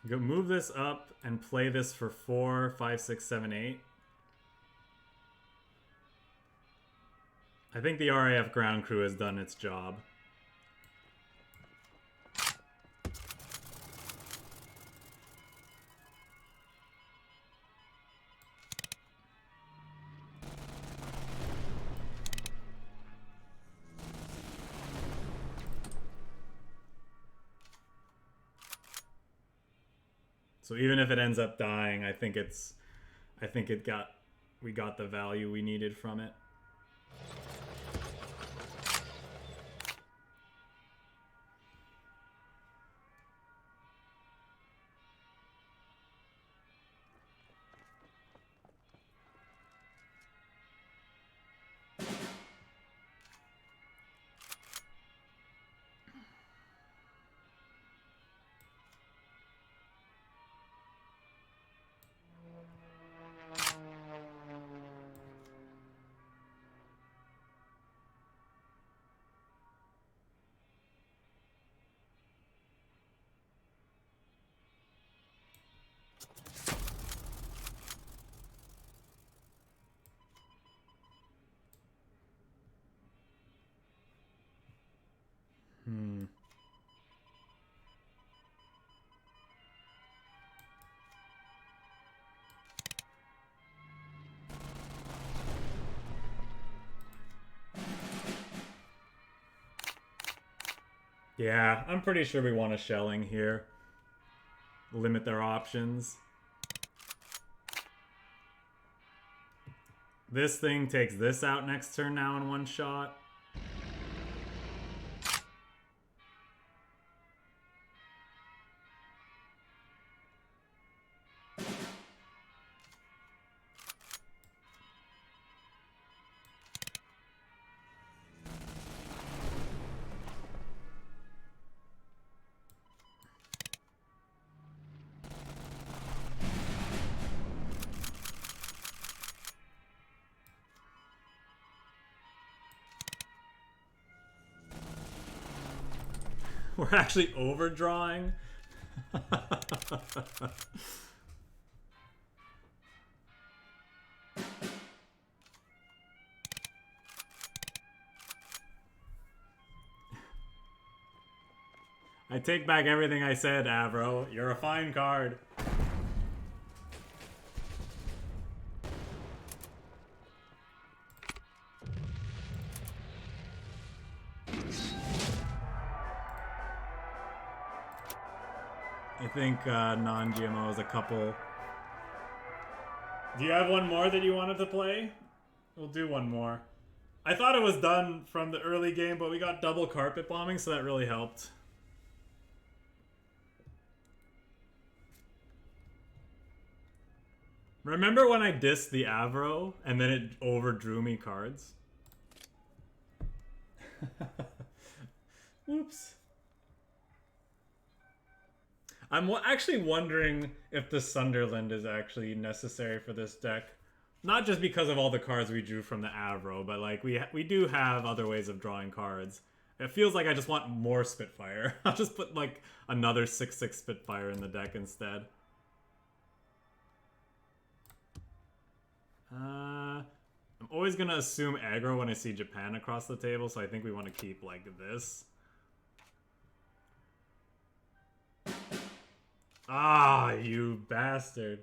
Go move this up and play this for 4, 5, 6, 7, 8. I think the RAF ground crew has done its job. So even if it ends up dying, I think we got the value we needed from it. Yeah, I'm pretty sure we want a shelling here. Limit their options. This thing takes this out next turn now in one shot. We're actually overdrawing. I take back everything I said, Avro. You're a fine card. I think non-GMO is a couple. Do you have one more that you wanted to play? We'll do one more. I thought it was done from the early game, but we got double carpet bombing, so that really helped. Remember when I dissed the Avro and then it overdrew me cards? Oops. I'm actually wondering if the Sunderland is actually necessary for this deck. Not just because of all the cards we drew from the Avro, but like we do have other ways of drawing cards. It feels like I just want more Spitfire. I'll just put like another 6/6 Spitfire in the deck instead. I'm always gonna assume aggro when I see Japan across the table, so I think we want to keep like this. Ah, you bastard.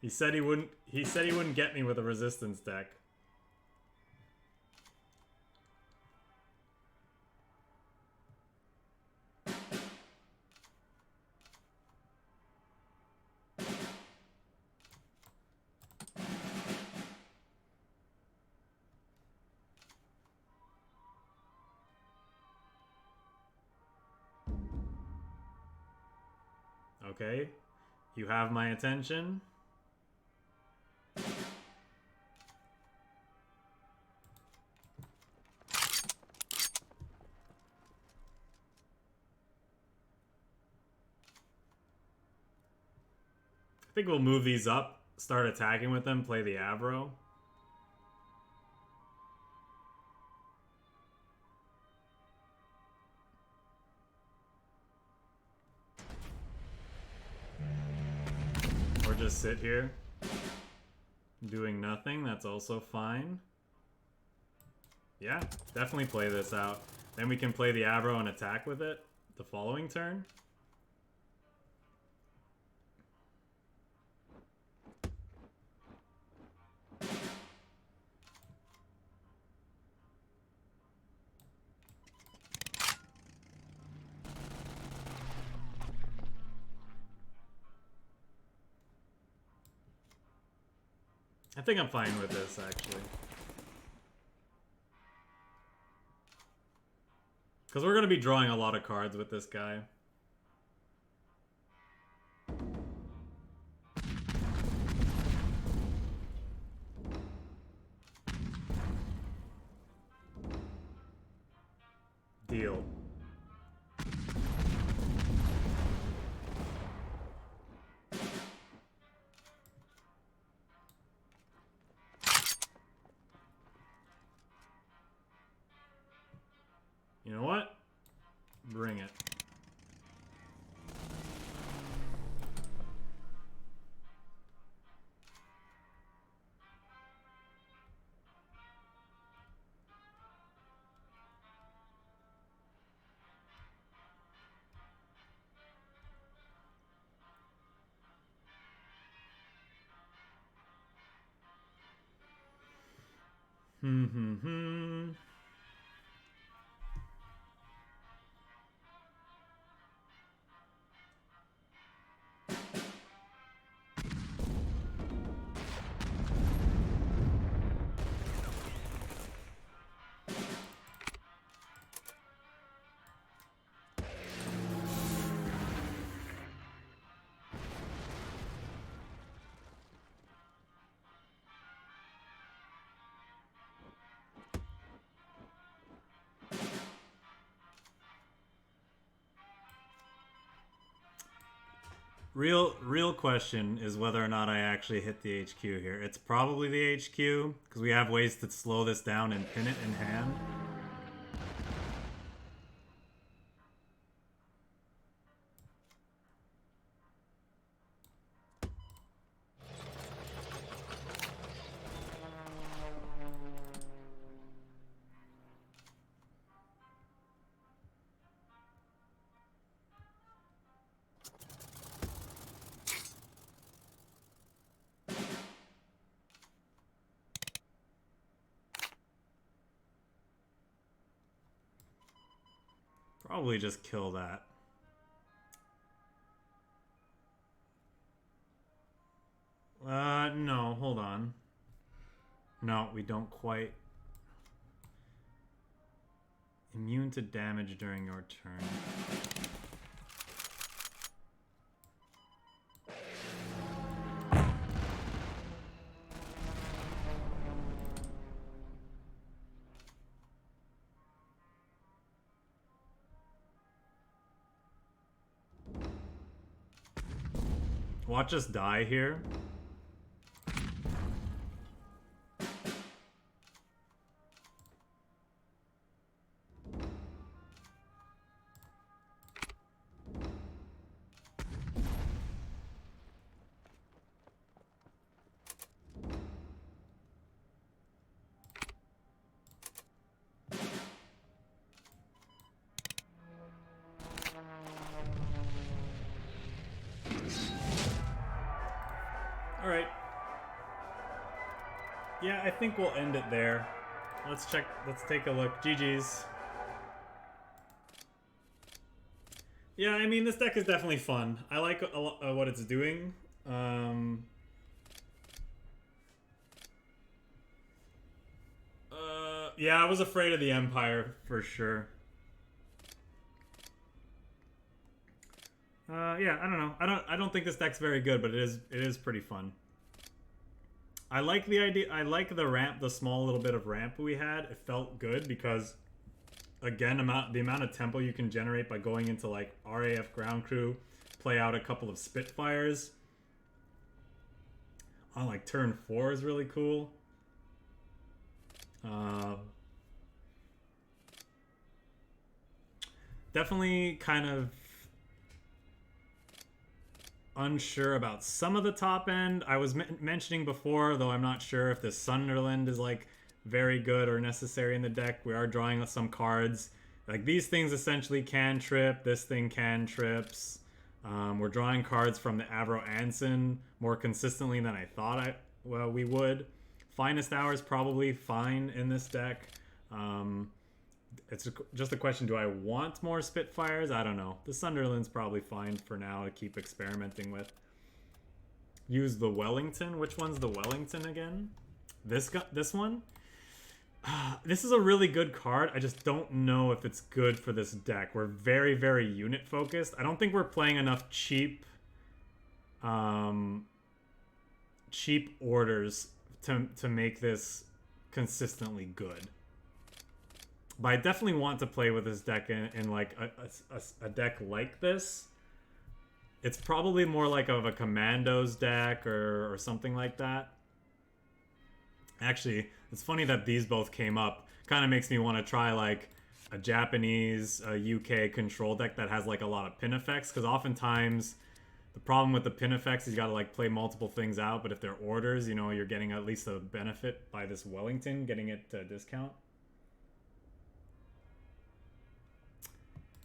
He said he wouldn't get me with a resistance deck. Okay, you have my attention. I think we'll move these up, start attacking with them, play the Avro. Or just sit here, doing nothing, that's also fine. Yeah, definitely play this out. Then we can play the Avro and attack with it the following turn. I think I'm fine with this, actually. Because we're going to be drawing a lot of cards with this guy. Deal. You know what? Bring it. Real question is whether or not I actually hit the HQ here. It's probably the HQ, because we have ways to slow this down and pin it in hand. Probably just kill that. No, hold on. No, we don't quite. Immune to damage during your turn. Watch us die here. Alright. Yeah, I think we'll end it there. Let's take a look. GG's. Yeah, I mean, this deck is definitely fun. I like what it's doing. Yeah, I was afraid of the Empire, for sure. Yeah, I don't know. I don't think this deck's very good, but it is pretty fun. I like the idea. I like the ramp, the small little bit of ramp we had. It felt good because, again, the amount of tempo you can generate by going into like RAF Ground Crew, play out a couple of Spitfires on like turn 4 is really cool. Definitely kind of unsure about some of the top end. I was mentioning before, though I'm not sure if the Sunderland is like very good or necessary in the deck. We are drawing some cards. Like these things essentially can trip. This thing can trips. We're drawing cards from the AVRO ANSON more consistently than I thought we would. Finest Hour is probably fine in this deck. It's just a question, do I want more Spitfires? I don't know. The Sunderland's probably fine for now to keep experimenting with. Use the Wellington. Which one's the Wellington again? This one? This is a really good card. I just don't know if it's good for this deck. We're very, very unit focused. I don't think we're playing enough cheap orders to make this consistently good. But I definitely want to play with this deck in like a deck like this. It's probably more like of a Commandos deck or something like that. Actually, it's funny that these both came up. Kind of makes me want to try like a Japanese, UK control deck that has like a lot of pin effects. Because oftentimes the problem with the pin effects is you got to like play multiple things out. But if they're orders, you know, you're getting at least a benefit by this Wellington, getting it to discount.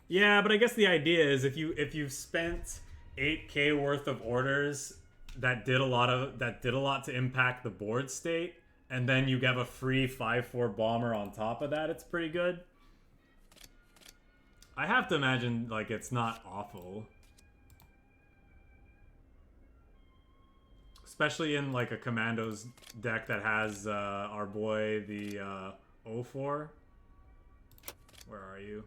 Yeah, but I guess the idea is if you've spent 8K worth of orders that did a lot to impact the board state, and then you have a free 5/4 bomber on top of that, it's pretty good. I have to imagine, like, it's not awful. Especially in, like, a Commandos deck that has our boy, the 04. Where are you?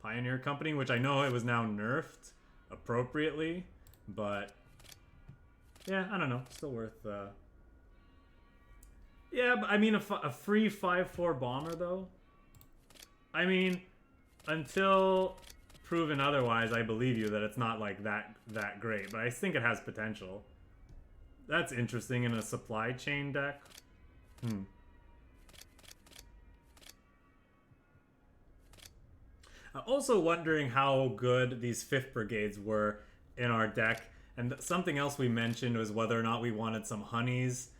Pioneer Company, which I know it was now nerfed appropriately, but yeah, I don't know. Still worth... Yeah, but I mean, a free 5/4 bomber, though? I mean... Until proven otherwise, I believe you that it's not like that great, but I think it has potential. That's interesting in a supply chain deck. I'm also wondering how good these 5th Brigades were in our deck, and something else we mentioned was whether or not we wanted some honeys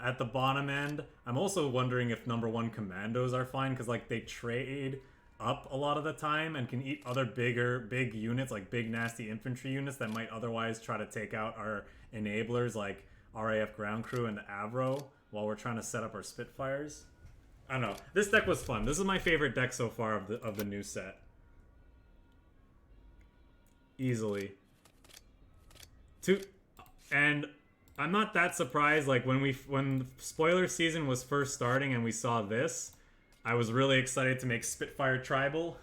at the bottom end. I'm also wondering if #1 Commandos are fine, because like they trade up a lot of the time and can eat other big units, like big nasty infantry units that might otherwise try to take out our enablers like RAF Ground Crew and the AVRO while we're trying to set up our Spitfires. I don't know. This deck was fun. This is my favorite deck so far of the new set. Easily. And I'm not that surprised. Like when spoiler season was first starting and we saw this, I was really excited to make Spitfire tribal,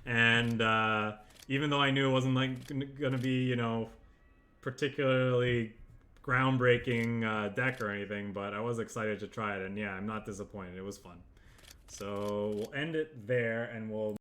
and even though I knew it wasn't like gonna be, you know, particularly groundbreaking deck or anything, but I was excited to try it, and yeah, I'm not disappointed. It was fun. So we'll end it there, and we'll